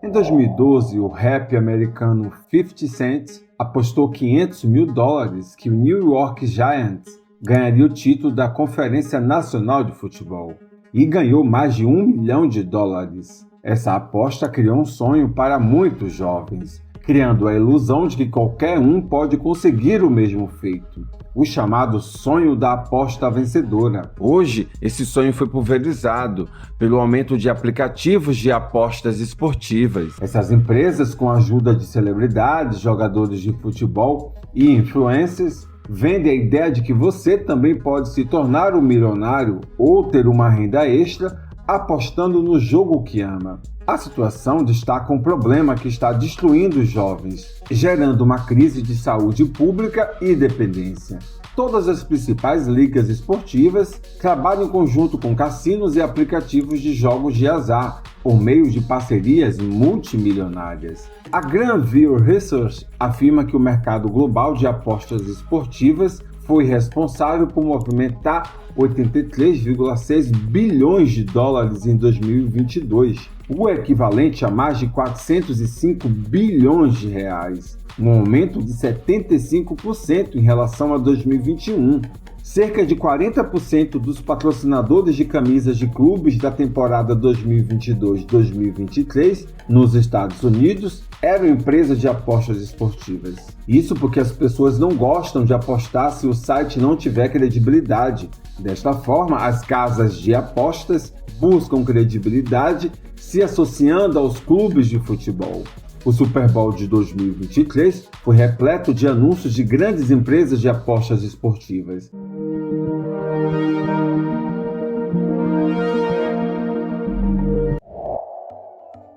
Em 2012, o rap americano 50 Cent apostou $500 mil que o New York Giants ganharia o título da Conferência Nacional de Futebol e ganhou mais de $1 milhão. Essa aposta criou um sonho para muitos jovens, criando a ilusão de que qualquer um pode conseguir o mesmo feito. O chamado sonho da aposta vencedora. Hoje, esse sonho foi pulverizado pelo aumento de aplicativos de apostas esportivas. Essas empresas, com a ajuda de celebridades, jogadores de futebol e influencers, vendem a ideia de que você também pode se tornar um milionário ou ter uma renda extra apostando no jogo que ama. A situação destaca um problema que está destruindo os jovens, gerando uma crise de saúde pública e dependência. Todas as principais ligas esportivas trabalham em conjunto com cassinos e aplicativos de jogos de azar, por meio de parcerias multimilionárias. A Granville Research afirma que o mercado global de apostas esportivas foi responsável por movimentar 83,6 bilhões de dólares em 2022, o equivalente a mais de 405 bilhões de reais, um aumento de 75% em relação a 2021. Cerca de 40% dos patrocinadores de camisas de clubes da temporada 2022-2023 nos Estados Unidos eram empresas de apostas esportivas. Isso porque as pessoas não gostam de apostar se o site não tiver credibilidade. Desta forma, as casas de apostas buscam credibilidade se associando aos clubes de futebol. O Super Bowl de 2023 foi repleto de anúncios de grandes empresas de apostas esportivas.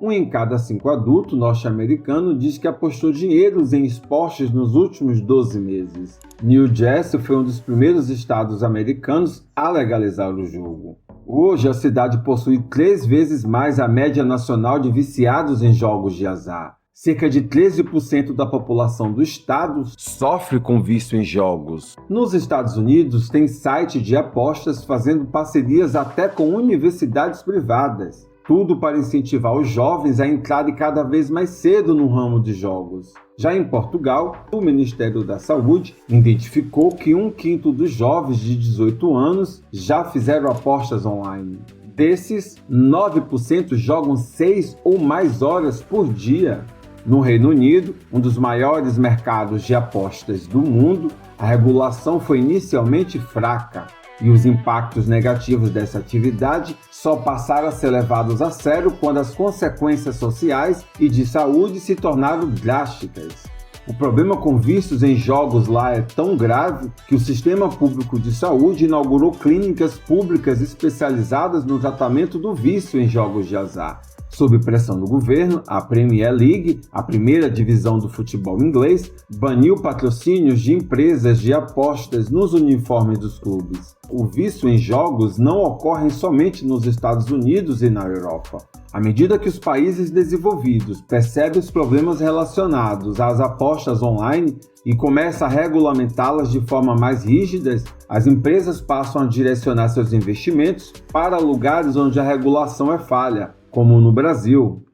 Um em cada 5 adultos norte-americanos diz que apostou dinheiro em esportes nos últimos 12 meses. New Jersey foi um dos primeiros estados americanos a legalizar o jogo. Hoje, a cidade possui 3 vezes mais a média nacional de viciados em jogos de azar. Cerca de 13% da população do estado sofre com vício em jogos. Nos Estados Unidos, tem site de apostas fazendo parcerias até com universidades privadas. Tudo para incentivar os jovens a entrarem cada vez mais cedo no ramo de jogos. Já em Portugal, o Ministério da Saúde identificou que 1/5 dos jovens de 18 anos já fizeram apostas online. Desses, 9% jogam 6 ou mais horas por dia. No Reino Unido, um dos maiores mercados de apostas do mundo, a regulação foi inicialmente fraca e os impactos negativos dessa atividade só passaram a ser levados a sério quando as consequências sociais e de saúde se tornaram drásticas. O problema com vícios em jogos lá é tão grave que o Sistema Público de Saúde inaugurou clínicas públicas especializadas no tratamento do vício em jogos de azar. Sob pressão do governo, a Premier League, a primeira divisão do futebol inglês, baniu patrocínios de empresas de apostas nos uniformes dos clubes. O vício em jogos não ocorre somente nos Estados Unidos e na Europa. À medida que os países desenvolvidos percebem os problemas relacionados às apostas online e começam a regulamentá-las de forma mais rígida, as empresas passam a direcionar seus investimentos para lugares onde a regulação é falha, como no Brasil.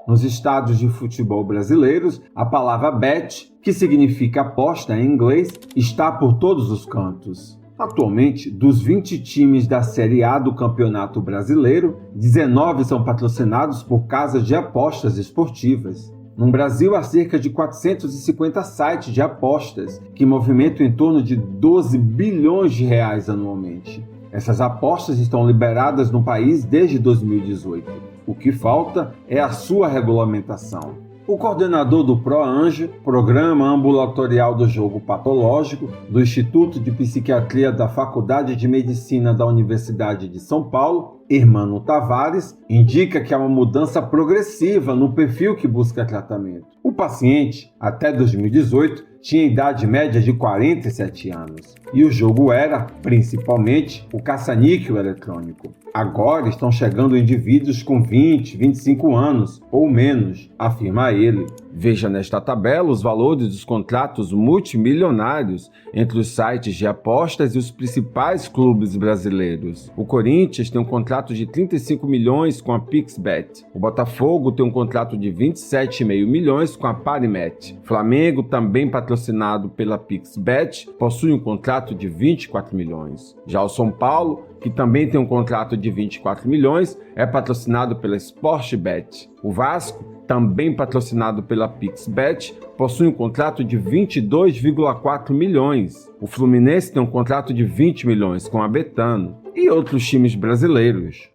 Nos estádios de futebol brasileiros, a palavra bet, que significa aposta em inglês, está por todos os cantos. Atualmente, dos 20 times da Série A do Campeonato Brasileiro, 19 são patrocinados por casas de apostas esportivas. No Brasil, há cerca de 450 sites de apostas, que movimentam em torno de 12 bilhões de reais anualmente. Essas apostas estão liberadas no país desde 2018. O que falta é a sua regulamentação. O coordenador do ProAnjo, Programa Ambulatorial do Jogo Patológico, do Instituto de Psiquiatria da Faculdade de Medicina da Universidade de São Paulo, Hermano Tavares, indica que há uma mudança progressiva no perfil que busca tratamento. O paciente, até 2018, tinha idade média de 47 anos e o jogo era, principalmente, o caça-níquel eletrônico. Agora estão chegando indivíduos com 20, 25 anos ou menos, afirma ele. Veja nesta tabela os valores dos contratos multimilionários entre os sites de apostas e os principais clubes brasileiros. O Corinthians tem um contrato de 35 milhões com a PixBet. O Botafogo tem um contrato de 27,5 milhões com a Parimet. Flamengo, também patrocinado pela PixBet, possui um contrato de 24 milhões. Já o São Paulo, que também tem um contrato de 24 milhões, é patrocinado pela Sportbet. O Vasco, também patrocinado pela PixBet, possui um contrato de 22,4 milhões. O Fluminense tem um contrato de 20 milhões com a Betano e outros times brasileiros.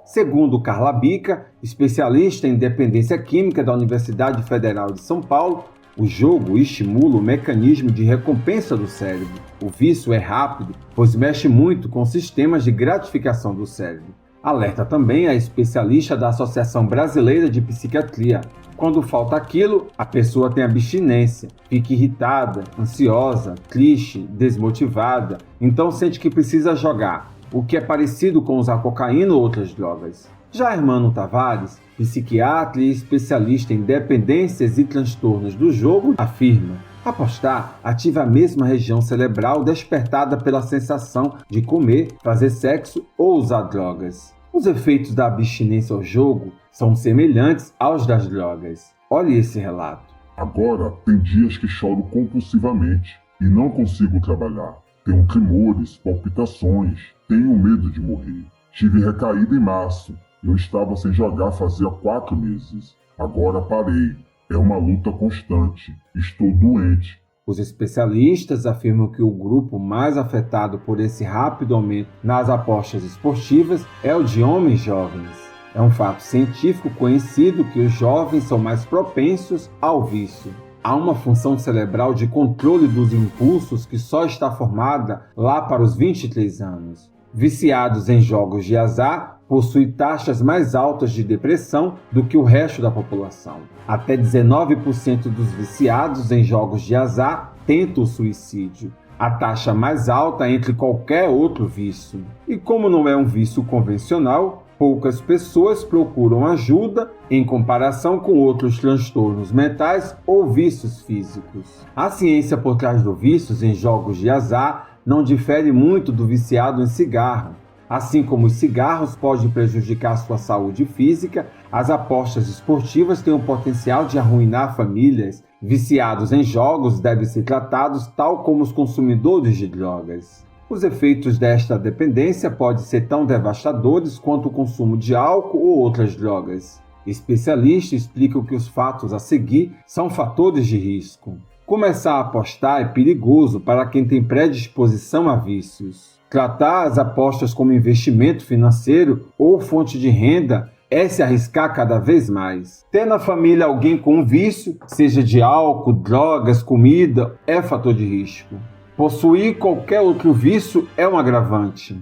Segundo Carla Bica, especialista em dependência química da Universidade Federal de São Paulo, o jogo estimula o mecanismo de recompensa do cérebro. O vício é rápido, pois mexe muito com os sistemas de gratificação do cérebro. Alerta também a especialista da Associação Brasileira de Psiquiatria. Quando falta aquilo, a pessoa tem abstinência, fica irritada, ansiosa, triste, desmotivada, então sente que precisa jogar, o que é parecido com usar cocaína ou outras drogas. Já Hermano Tavares, psiquiatra e especialista em dependências e transtornos do jogo, afirma: apostar ativa a mesma região cerebral despertada pela sensação de comer, fazer sexo ou usar drogas. Os efeitos da abstinência ao jogo são semelhantes aos das drogas. Olhe esse relato. Agora tem dias que choro compulsivamente e não consigo trabalhar. Tenho tremores, palpitações, tenho medo de morrer. Tive recaída em março. Eu estava sem jogar fazia 4 meses. Agora parei. É uma luta constante. Estou doente. Os especialistas afirmam que o grupo mais afetado por esse rápido aumento nas apostas esportivas é o de homens jovens. É um fato científico conhecido que os jovens são mais propensos ao vício. Há uma função cerebral de controle dos impulsos que só está formada lá para os 23 anos. Viciados em jogos de azar possuem taxas mais altas de depressão do que o resto da população. Até 19% dos viciados em jogos de azar tentam o suicídio, a taxa mais alta entre qualquer outro vício. E como não é um vício convencional, poucas pessoas procuram ajuda em comparação com outros transtornos mentais ou vícios físicos. A ciência por trás dos vícios em jogos de azar não difere muito do viciado em cigarro. Assim como os cigarros podem prejudicar sua saúde física, as apostas esportivas têm o potencial de arruinar famílias. Viciados em jogos devem ser tratados tal como os consumidores de drogas. Os efeitos desta dependência podem ser tão devastadores quanto o consumo de álcool ou outras drogas. Especialistas explicam que os fatos a seguir são fatores de risco. Começar a apostar é perigoso para quem tem predisposição a vícios. Tratar as apostas como investimento financeiro ou fonte de renda é se arriscar cada vez mais. Ter na família alguém com um vício, seja de álcool, drogas, comida, é fator de risco. Possuir qualquer outro vício é um agravante.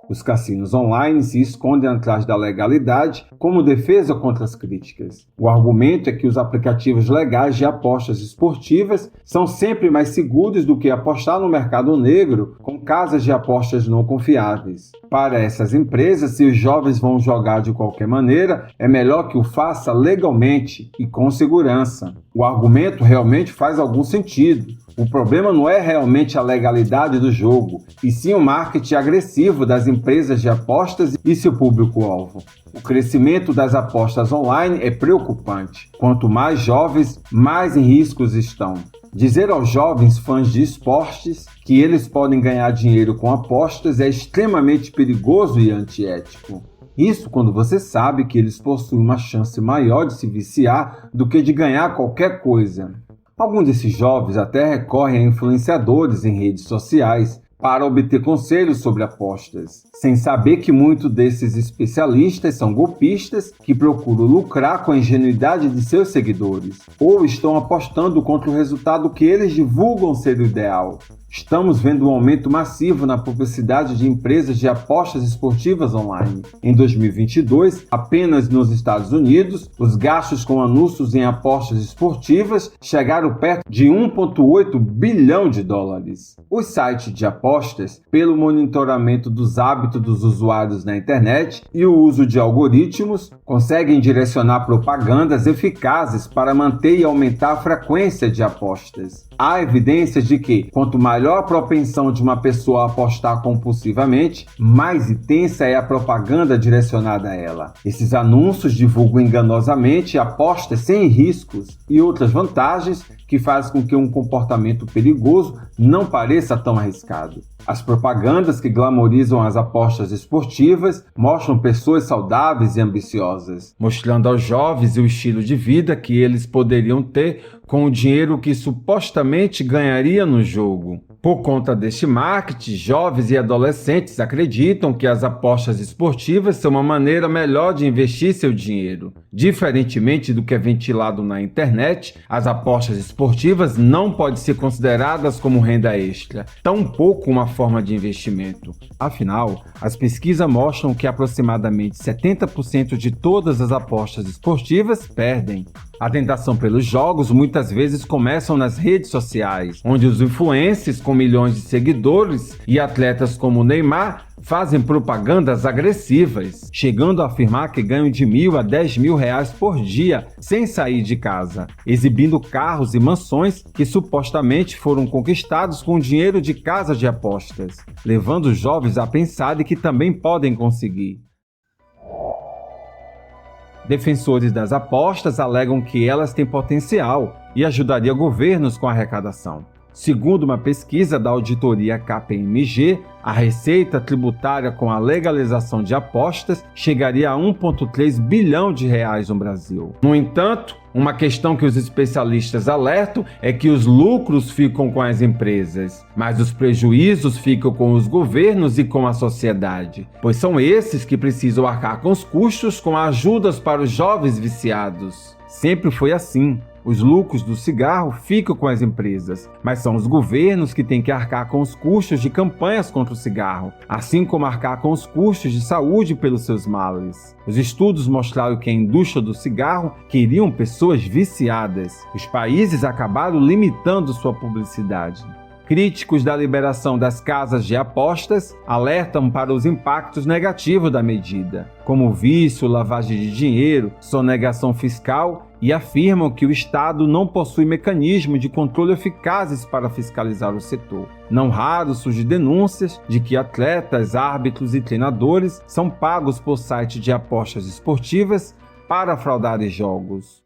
Os cassinos online se escondem atrás da legalidade como defesa contra as críticas. O argumento é que os aplicativos legais de apostas esportivas são sempre mais seguros do que apostar no mercado negro com casas de apostas não confiáveis. Para essas empresas, se os jovens vão jogar de qualquer maneira, é melhor que o faça legalmente e com segurança. O argumento realmente faz algum sentido. O problema não é realmente a legalidade do jogo, e sim o marketing agressivo das empresas de apostas e seu público-alvo. O crescimento das apostas online é preocupante. Quanto mais jovens, mais em riscos estão. Dizer aos jovens fãs de esportes que eles podem ganhar dinheiro com apostas é extremamente perigoso e antiético. Isso quando você sabe que eles possuem uma chance maior de se viciar do que de ganhar qualquer coisa. Alguns desses jovens até recorrem a influenciadores em redes sociais para obter conselhos sobre apostas, sem saber que muitos desses especialistas são golpistas que procuram lucrar com a ingenuidade de seus seguidores, ou estão apostando contra o resultado que eles divulgam ser o ideal. Estamos vendo um aumento massivo na publicidade de empresas de apostas esportivas online. Em 2022, apenas nos Estados Unidos, os gastos com anúncios em apostas esportivas chegaram perto de 1,8 bilhão de dólares. Os sites de apostas, pelo monitoramento dos hábitos dos usuários na internet e o uso de algoritmos, conseguem direcionar propagandas eficazes para manter e aumentar a frequência de apostas. Há evidências de que, quanto maior a propensão de uma pessoa a apostar compulsivamente, mais intensa é a propaganda direcionada a ela. Esses anúncios divulgam enganosamente apostas sem riscos e outras vantagens que fazem com que um comportamento perigoso não pareça tão arriscado. As propagandas que glamorizam as apostas esportivas mostram pessoas saudáveis e ambiciosas, mostrando aos jovens o estilo de vida que eles poderiam ter com o dinheiro que supostamente ganharia no jogo. Por conta deste marketing, jovens e adolescentes acreditam que as apostas esportivas são uma maneira melhor de investir seu dinheiro. Diferentemente do que é ventilado na internet, as apostas esportivas não podem ser consideradas como renda extra, tampouco uma forma de investimento. Afinal, as pesquisas mostram que aproximadamente 70% de todas as apostas esportivas perdem. A tentação pelos jogos muitas vezes começam nas redes sociais, onde os influencers com milhões de seguidores e atletas como Neymar fazem propagandas agressivas, chegando a afirmar que ganham de R$1.000 a R$10.000 por dia sem sair de casa, exibindo carros e mansões que supostamente foram conquistados com dinheiro de casas de apostas, levando os jovens a pensar de que também podem conseguir. Defensores das apostas alegam que elas têm potencial e ajudaria governos com a arrecadação. Segundo uma pesquisa da auditoria KPMG, a receita tributária com a legalização de apostas chegaria a R$1,3 bilhão no Brasil. No entanto, uma questão que os especialistas alertam é que os lucros ficam com as empresas, mas os prejuízos ficam com os governos e com a sociedade, pois são esses que precisam arcar com os custos com ajudas para os jovens viciados. Sempre foi assim. Os lucros do cigarro ficam com as empresas, mas são os governos que têm que arcar com os custos de campanhas contra o cigarro, assim como arcar com os custos de saúde pelos seus males. Os estudos mostraram que a indústria do cigarro queriam pessoas viciadas. Os países acabaram limitando sua publicidade. Críticos da liberação das casas de apostas alertam para os impactos negativos da medida, como vício, lavagem de dinheiro, sonegação fiscal, e afirmam que o Estado não possui mecanismos de controle eficazes para fiscalizar o setor. Não raro surgem denúncias de que atletas, árbitros e treinadores são pagos por sites de apostas esportivas para fraudarem jogos.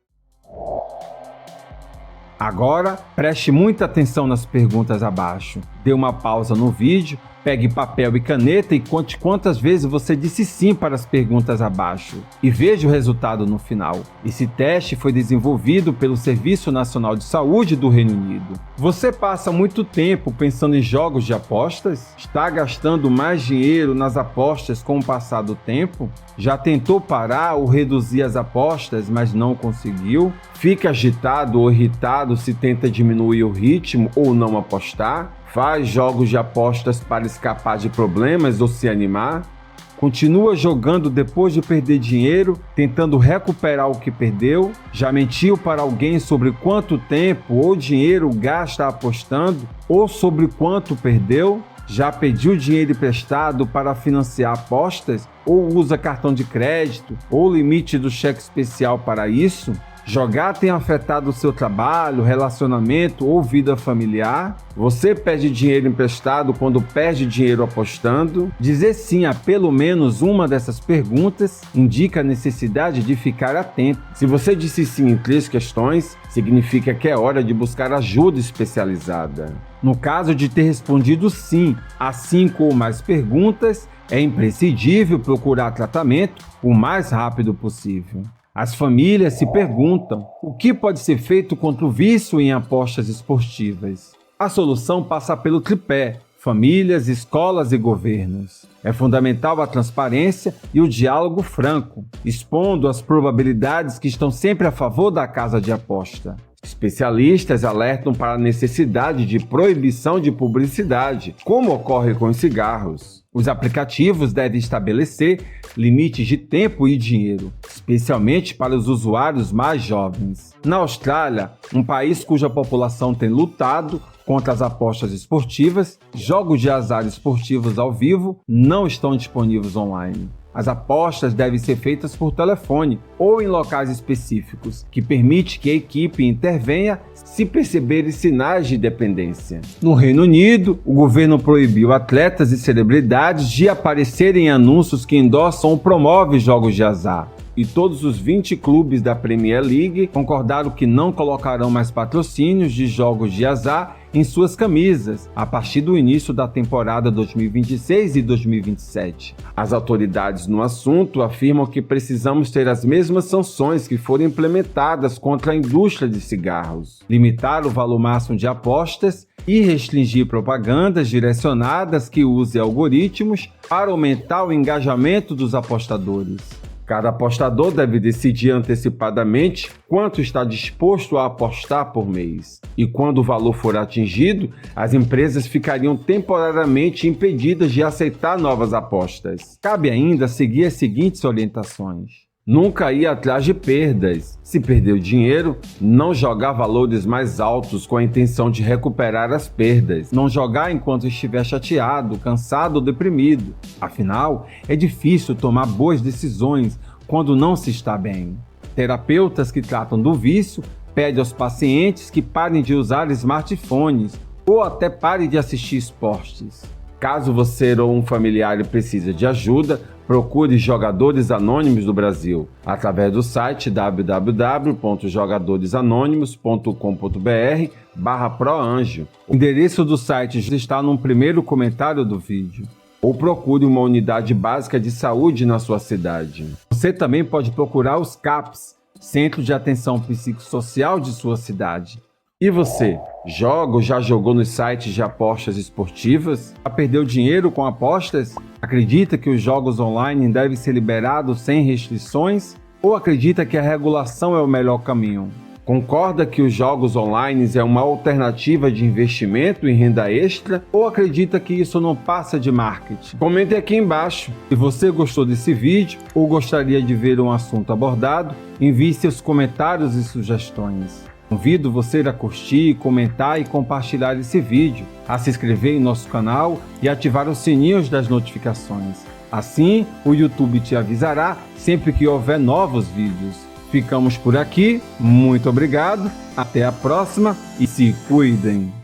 Agora, preste muita atenção nas perguntas abaixo. Dê uma pausa no vídeo, pegue papel e caneta e conte quantas vezes você disse sim para as perguntas abaixo. E veja o resultado no final. Esse teste foi desenvolvido pelo Serviço Nacional de Saúde do Reino Unido. Você passa muito tempo pensando em jogos de apostas? Está gastando mais dinheiro nas apostas com o passar do tempo? Já tentou parar ou reduzir as apostas, mas não conseguiu? Fica agitado ou irritado se tenta diminuir o ritmo ou não apostar? Faz jogos de apostas para escapar de problemas ou se animar? Continua jogando depois de perder dinheiro, tentando recuperar o que perdeu? Já mentiu para alguém sobre quanto tempo ou dinheiro gasta apostando? Ou sobre quanto perdeu? Já pediu dinheiro emprestado para financiar apostas? Ou usa cartão de crédito? Ou limite do cheque especial para isso? Jogar tem afetado o seu trabalho, relacionamento ou vida familiar? Você pede dinheiro emprestado quando perde dinheiro apostando? Dizer sim a pelo menos uma dessas perguntas indica a necessidade de ficar atento. Se você disse sim em 3 questões, significa que é hora de buscar ajuda especializada. No caso de ter respondido sim a 5 ou mais perguntas, é imprescindível procurar tratamento o mais rápido possível. As famílias se perguntam o que pode ser feito contra o vício em apostas esportivas. A solução passa pelo tripé: famílias, escolas e governos. É fundamental a transparência e o diálogo franco, expondo as probabilidades que estão sempre a favor da casa de aposta. Especialistas alertam para a necessidade de proibição de publicidade, como ocorre com os cigarros. Os aplicativos devem estabelecer limites de tempo e dinheiro, especialmente para os usuários mais jovens. Na Austrália, um país cuja população tem lutado contra as apostas esportivas, jogos de azar esportivos ao vivo não estão disponíveis online. As apostas devem ser feitas por telefone ou em locais específicos, que permite que a equipe intervenha se perceberem sinais de dependência. No Reino Unido, o governo proibiu atletas e celebridades de aparecerem em anúncios que endossam ou promovem jogos de azar. E todos os 20 clubes da Premier League concordaram que não colocarão mais patrocínios de jogos de azar em suas camisas a partir do início da temporada 2026 e 2027. As autoridades no assunto afirmam que precisamos ter as mesmas sanções que foram implementadas contra a indústria de cigarros, limitar o valor máximo de apostas e restringir propagandas direcionadas que usem algoritmos para aumentar o engajamento dos apostadores. Cada apostador deve decidir antecipadamente quanto está disposto a apostar por mês. E quando o valor for atingido, as empresas ficariam temporariamente impedidas de aceitar novas apostas. Cabe ainda seguir as seguintes orientações. Nunca ir atrás de perdas. Se perdeu dinheiro, não jogar valores mais altos com a intenção de recuperar as perdas. Não jogar enquanto estiver chateado, cansado ou deprimido. Afinal, é difícil tomar boas decisões quando não se está bem. Terapeutas que tratam do vício pedem aos pacientes que parem de usar smartphones ou até parem de assistir esportes. Caso você ou um familiar precise de ajuda, procure Jogadores Anônimos do Brasil, através do site www.jogadoresanonimos.com.br/proanjo. O endereço do site está no primeiro comentário do vídeo. Ou procure uma unidade básica de saúde na sua cidade. Você também pode procurar os CAPs, Centro de Atenção Psicossocial de sua cidade. E você, joga ou já jogou nos sites de apostas esportivas? Já perdeu dinheiro com apostas? Acredita que os jogos online devem ser liberados sem restrições? Ou acredita que a regulação é o melhor caminho? Concorda que os jogos online é uma alternativa de investimento em renda extra? Ou acredita que isso não passa de marketing? Comente aqui embaixo. Se você gostou desse vídeo ou gostaria de ver um assunto abordado, envie seus comentários e sugestões. Convido você a curtir, comentar e compartilhar esse vídeo, a se inscrever em nosso canal e ativar os sininhos das notificações. Assim, o YouTube te avisará sempre que houver novos vídeos. Ficamos por aqui, muito obrigado, até a próxima e se cuidem!